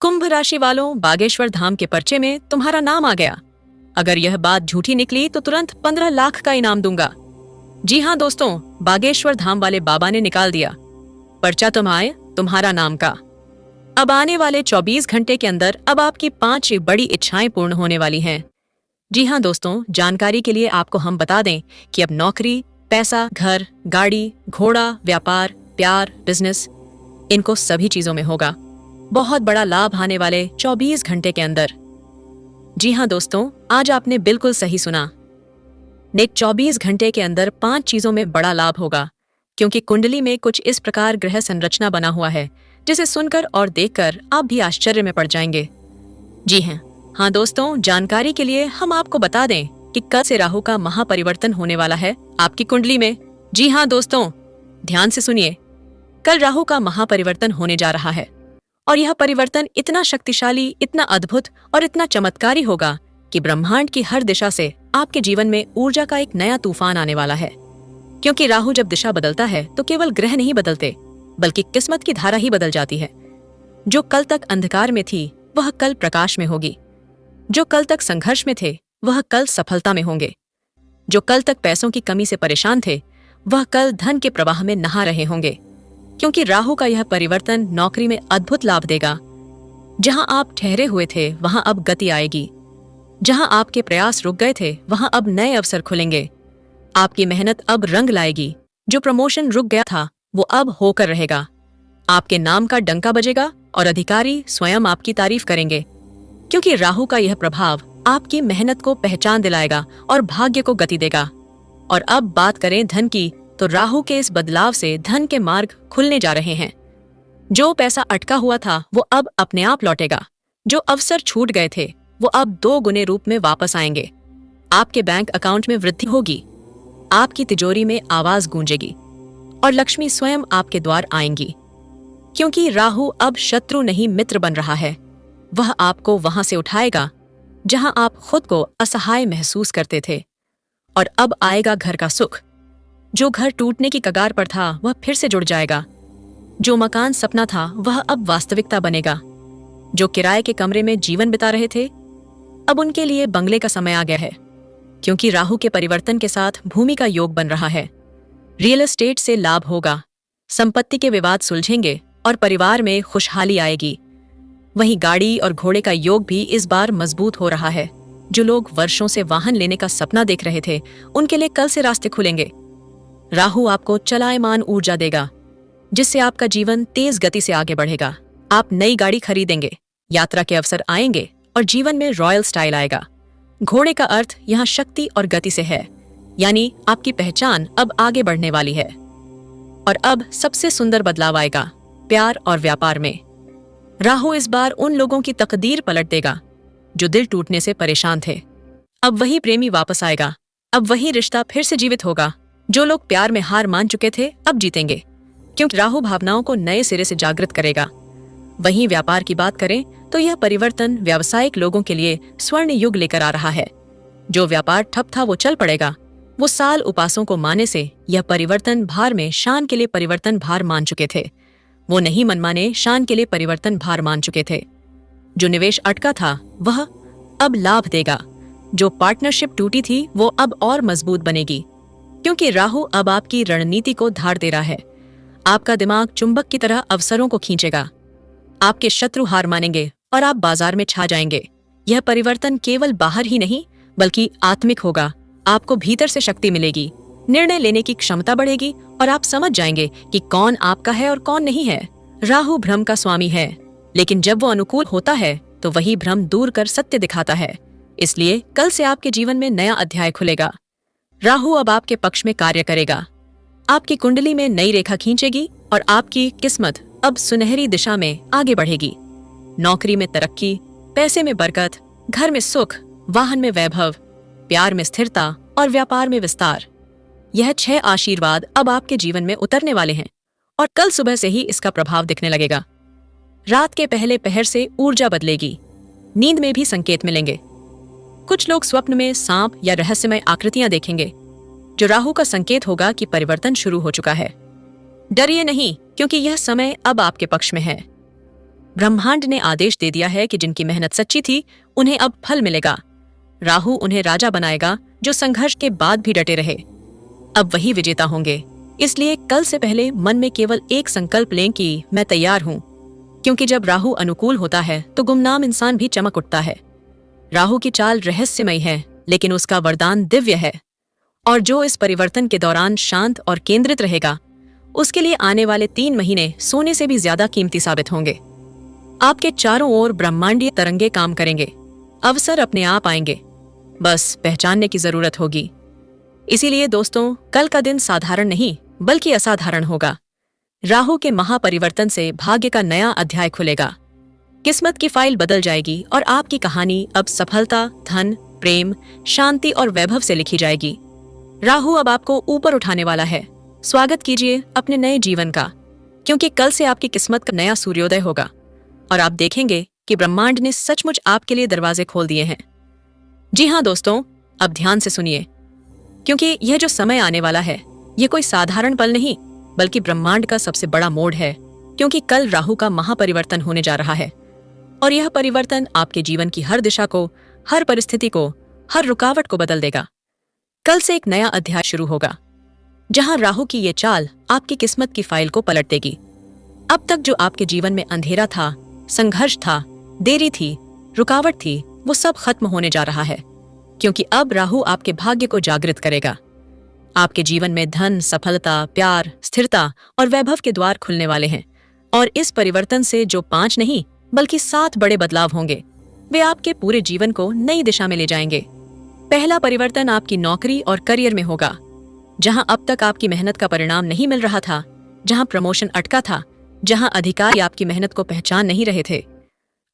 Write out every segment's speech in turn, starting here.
कुंभ राशि वालों, बागेश्वर धाम के पर्चे में तुम्हारा नाम आ गया। अगर यह बात झूठी निकली तो तुरंत 15 लाख का इनाम दूंगा। जी हाँ दोस्तों, बागेश्वर धाम वाले बाबा ने निकाल दिया पर्चा तुम्हारा नाम का। अब आने वाले 24 घंटे के अंदर अब आपकी 5 बड़ी इच्छाएं पूर्ण होने वाली हैं। जी हाँ दोस्तों, जानकारी के लिए आपको हम बता दें कि अब नौकरी, पैसा, घर, गाड़ी, घोड़ा, व्यापार, प्यार, बिजनेस, इनको सभी चीजों में होगा बहुत बड़ा लाभ आने वाले 24 घंटे के अंदर। जी हाँ दोस्तों, आज आपने बिल्कुल सही सुना। नेक 24 घंटे के अंदर 5 चीजों में बड़ा लाभ होगा, क्योंकि कुंडली में कुछ इस प्रकार ग्रह संरचना बना हुआ है जिसे सुनकर और देखकर आप भी आश्चर्य में पड़ जाएंगे। जी हाँ दोस्तों, जानकारी के लिए हम आपको बता दें कि कल से राहु का महापरिवर्तन होने वाला है आपकी कुंडली में। जी हाँ दोस्तों, ध्यान से सुनिए। कल राहु का महापरिवर्तन होने जा रहा है और यह परिवर्तन इतना शक्तिशाली, इतना अद्भुत और इतना चमत्कारी होगा कि ब्रह्मांड की हर दिशा से आपके जीवन में ऊर्जा का एक नया तूफान आने वाला है। क्योंकि राहु जब दिशा बदलता है तो केवल ग्रह नहीं बदलते, बल्कि किस्मत की धारा ही बदल जाती है। जो कल तक अंधकार में थी वह कल प्रकाश में होगी। जो कल तक संघर्ष में थे वह कल सफलता में होंगे। जो कल तक पैसों की कमी से परेशान थे वह कल धन के प्रवाह में नहा रहे होंगे। क्योंकि राहु का यह परिवर्तन नौकरी में अद्भुत लाभ देगा। जहां आप ठहरे हुए थे वहां अब गति आएगी। जहां आपके प्रयास रुक गए थे वहां अब नए अवसर खुलेंगे। आपकी मेहनत अब रंग लाएगी। जो प्रमोशन रुक गया था वो अब होकर रहेगा। आपके नाम का डंका बजेगा और अधिकारी स्वयं आपकी तारीफ करेंगे। क्योंकि राहु का यह प्रभाव आपकी मेहनत को पहचान दिलाएगा और भाग्य को गति देगा। और अब बात करें धन की, तो राहु के इस बदलाव से धन के मार्ग खुलने जा रहे हैं। जो पैसा अटका हुआ था वो अब अपने आप लौटेगा। जो अवसर छूट गए थे वो अब 2 गुने रूप में वापस आएंगे। आपके बैंक अकाउंट में वृद्धि होगी। आपकी तिजोरी में आवाज गूंजेगी और लक्ष्मी स्वयं आपके द्वार आएंगी। क्योंकि राहु अब शत्रु नहीं मित्र बन रहा है। वह आपको वहां से उठाएगा जहां आप खुद को असहाय महसूस करते थे। और अब आएगा घर का सुख। जो घर टूटने की कगार पर था वह फिर से जुड़ जाएगा। जो मकान सपना था वह अब वास्तविकता बनेगा। जो किराए के कमरे में जीवन बिता रहे थे अब उनके लिए बंगले का समय आ गया है। क्योंकि राहु के परिवर्तन के साथ भूमि का योग बन रहा है। रियल एस्टेट से लाभ होगा। संपत्ति के विवाद सुलझेंगे और परिवार में खुशहाली आएगी। वहीं गाड़ी और घोड़े का योग भी इस बार मजबूत हो रहा है। जो लोग वर्षों से वाहन लेने का सपना देख रहे थे उनके लिए कल से रास्ते खुलेंगे। राहु आपको चलायमान ऊर्जा देगा, जिससे आपका जीवन तेज गति से आगे बढ़ेगा। आप नई गाड़ी खरीदेंगे, यात्रा के अवसर आएंगे और जीवन में रॉयल स्टाइल आएगा। घोड़े का अर्थ यहाँ शक्ति और गति से है, यानी आपकी पहचान अब आगे बढ़ने वाली है। और अब सबसे सुंदर बदलाव आएगा प्यार और व्यापार में। राहु इस बार उन लोगों की तकदीर पलट देगा जो दिल टूटने से परेशान थे। अब वही प्रेमी वापस आएगा। अब वही रिश्ता फिर से जीवित होगा। जो लोग प्यार में हार मान चुके थे अब जीतेंगे, क्योंकि राहु भावनाओं को नए सिरे से जागृत करेगा। वहीं व्यापार की बात करें तो यह परिवर्तन व्यावसायिक लोगों के लिए स्वर्ण युग लेकर आ रहा है। जो व्यापार ठप था वो चल पड़ेगा। वो साल उपासों को माने से यह परिवर्तन भार में शान के लिए परिवर्तन भार मान चुके थे। वो नहीं मनमाने शान के लिए परिवर्तन भार मान चुके थे। जो निवेश अटका था वह अब लाभ देगा। जो पार्टनरशिप टूटी थी वो अब और मजबूत बनेगी। क्योंकि राहु अब आपकी रणनीति को धार दे रहा है। आपका दिमाग चुंबक की तरह अवसरों को खींचेगा। आपके शत्रु हार मानेंगे और आप बाजार में छा जाएंगे। यह परिवर्तन केवल बाहर ही नहीं बल्कि आत्मिक होगा। आपको भीतर से शक्ति मिलेगी। निर्णय लेने की क्षमता बढ़ेगी और आप समझ जाएंगे कि कौन आपका है और कौन नहीं है। राहु भ्रम का स्वामी है, लेकिन जब वो अनुकूल होता है तो वही भ्रम दूर कर सत्य दिखाता है। इसलिए कल से आपके जीवन में नया अध्याय खुलेगा। राहु अब आपके पक्ष में कार्य करेगा। आपकी कुंडली में नई रेखा खींचेगी और आपकी किस्मत अब सुनहरी दिशा में आगे बढ़ेगी। नौकरी में तरक्की, पैसे में बरकत, घर में सुख, वाहन में वैभव, प्यार में स्थिरता और व्यापार में विस्तार। यह 6 आशीर्वाद अब आपके जीवन में उतरने वाले हैं और कल सुबह से ही इसका प्रभाव दिखने लगेगा। रात के पहले पहर से ऊर्जा बदलेगी। नींद में भी संकेत मिलेंगे। कुछ लोग स्वप्न में सांप या रहस्यमय आकृतियां देखेंगे, जो राहु का संकेत होगा कि परिवर्तन शुरू हो चुका है। डरिए नहीं, क्योंकि यह समय अब आपके पक्ष में है। ब्रह्मांड ने आदेश दे दिया है कि जिनकी मेहनत सच्ची थी उन्हें अब फल मिलेगा। राहु उन्हें राजा बनाएगा जो संघर्ष के बाद भी डटे रहे। अब वही विजेता होंगे। इसलिए कल से पहले मन में केवल एक संकल्प लें कि मैं तैयार हूं, क्योंकि जब राहु अनुकूल होता है तो गुमनाम इंसान भी चमक उठता है। राहु की चाल रहस्यमयी है, लेकिन उसका वरदान दिव्य है। और जो इस परिवर्तन के दौरान शांत और केंद्रित रहेगा, उसके लिए आने वाले 3 महीने सोने से भी ज्यादा कीमती साबित होंगे। आपके चारों ओर ब्रह्मांडीय तरंगे काम करेंगे। अवसर अपने आप आएंगे, बस पहचानने की जरूरत होगी। इसीलिए दोस्तों, कल का दिन साधारण नहीं बल्कि असाधारण होगा। राहु के महापरिवर्तन से भाग्य का नया अध्याय खुलेगा। किस्मत की फाइल बदल जाएगी और आपकी कहानी अब सफलता, धन, प्रेम, शांति और वैभव से लिखी जाएगी। राहु अब आपको ऊपर उठाने वाला है। स्वागत कीजिए अपने नए जीवन का, क्योंकि कल से आपकी किस्मत का नया सूर्योदय होगा और आप देखेंगे कि ब्रह्मांड ने सचमुच आपके लिए दरवाजे खोल दिए हैं। जी हाँ दोस्तों, अब ध्यान से सुनिए, क्योंकि यह जो समय आने वाला है, ये कोई साधारण पल नहीं बल्कि ब्रह्मांड का सबसे बड़ा मोड़ है। क्योंकि कल राहु का महापरिवर्तन होने जा रहा है और यह परिवर्तन आपके जीवन की हर दिशा को, हर परिस्थिति को, हर रुकावट को बदल देगा। कल से एक नया अध्याय शुरू होगा, जहां राहु की ये चाल आपकी किस्मत की फाइल को पलट देगी। अब तक जो आपके जीवन में अंधेरा था, संघर्ष था, देरी थी, रुकावट थी, वो सब खत्म होने जा रहा है। क्योंकि अब राहु आपके भाग्य को जागृत करेगा। आपके जीवन में धन, सफलता, प्यार, स्थिरता और वैभव के द्वार खुलने वाले हैं। और इस परिवर्तन से जो 5 नहीं बल्कि 7 बड़े बदलाव होंगे, वे आपके पूरे जीवन को नई दिशा में ले जाएंगे। पहला परिवर्तन आपकी नौकरी और करियर में होगा। जहां अब तक आपकी मेहनत का परिणाम नहीं मिल रहा था, जहां प्रमोशन अटका था, जहां अधिकारी आपकी मेहनत को पहचान नहीं रहे थे,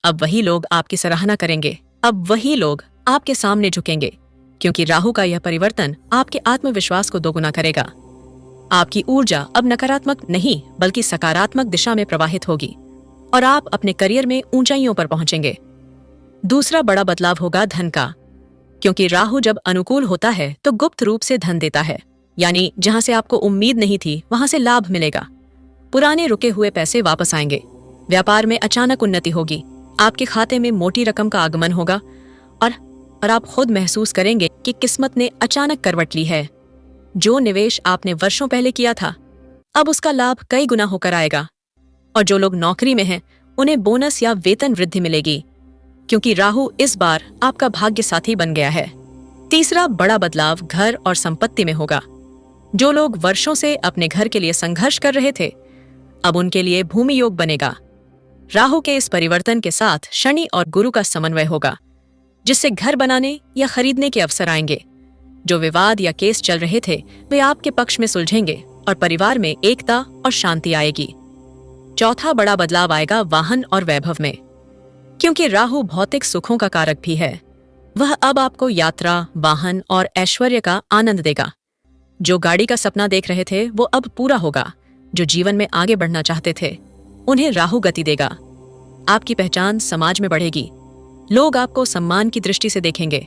अब वही लोग आपकी सराहना करेंगे। अब वही लोग आपके सामने झुकेंगे, क्योंकि राहु का यह परिवर्तन आपके आत्मविश्वास को दोगुना करेगा। आपकी ऊर्जा अब नकारात्मक नहीं बल्कि सकारात्मक दिशा में प्रवाहित होगी और आप अपने करियर में ऊंचाइयों पर पहुंचेंगे। दूसरा बड़ा बदलाव होगा धन का, क्योंकि राहु जब अनुकूल होता है तो गुप्त रूप से धन देता है। यानी जहां से आपको उम्मीद नहीं थी, वहां से लाभ मिलेगा। पुराने रुके हुए पैसे वापस आएंगे। व्यापार में अचानक उन्नति होगी। आपके खाते में मोटी रकम का आगमन होगा और आप खुद महसूस करेंगे कि किस्मत ने अचानक करवट ली है। जो निवेश आपने वर्षों पहले किया था, अब उसका लाभ कई गुना होकर आएगा। और जो लोग नौकरी में हैं, उन्हें बोनस या वेतन वृद्धि मिलेगी, क्योंकि राहु इस बार आपका भाग्य साथी बन गया है। तीसरा बड़ा बदलाव घर और संपत्ति में होगा। जो लोग वर्षों से अपने घर के लिए संघर्ष कर रहे थे, अब उनके लिए भूमि योग बनेगा। राहु के इस परिवर्तन के साथ शनि और गुरु का समन्वय होगा, जिससे घर बनाने या खरीदने के अवसर आएंगे। जो विवाद या केस चल रहे थे, वे आपके पक्ष में सुलझेंगे और परिवार में एकता और शांति आएगी। चौथा बड़ा बदलाव आएगा वाहन और वैभव में, क्योंकि राहु भौतिक सुखों का कारक भी है। वह अब आपको यात्रा, वाहन और ऐश्वर्य का आनंद देगा। जो गाड़ी का सपना देख रहे थे, वो अब पूरा होगा। जो जीवन में आगे बढ़ना चाहते थे, उन्हें राहु गति देगा। आपकी पहचान समाज में बढ़ेगी। लोग आपको सम्मान की दृष्टि से देखेंगे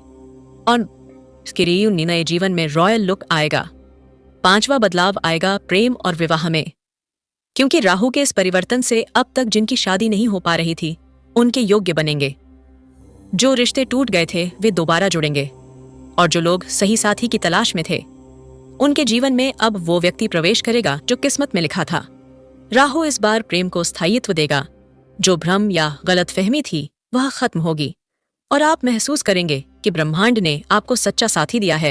और इसके नए जीवन में रॉयल लुक आएगा। पांचवा बदलाव आएगा प्रेम और विवाह में, क्योंकि राहु के इस परिवर्तन से अब तक जिनकी शादी नहीं हो पा रही थी, उनके योग्य बनेंगे। जो रिश्ते टूट गए थे, वे दोबारा जुड़ेंगे। और जो लोग सही साथी की तलाश में थे, उनके जीवन में अब वो व्यक्ति प्रवेश करेगा जो किस्मत में लिखा था। राहु इस बार प्रेम को स्थायित्व देगा। जो भ्रम या गलतफहमी थी, वह खत्म होगी और आप महसूस करेंगे कि ब्रह्मांड ने आपको सच्चा साथी दिया है।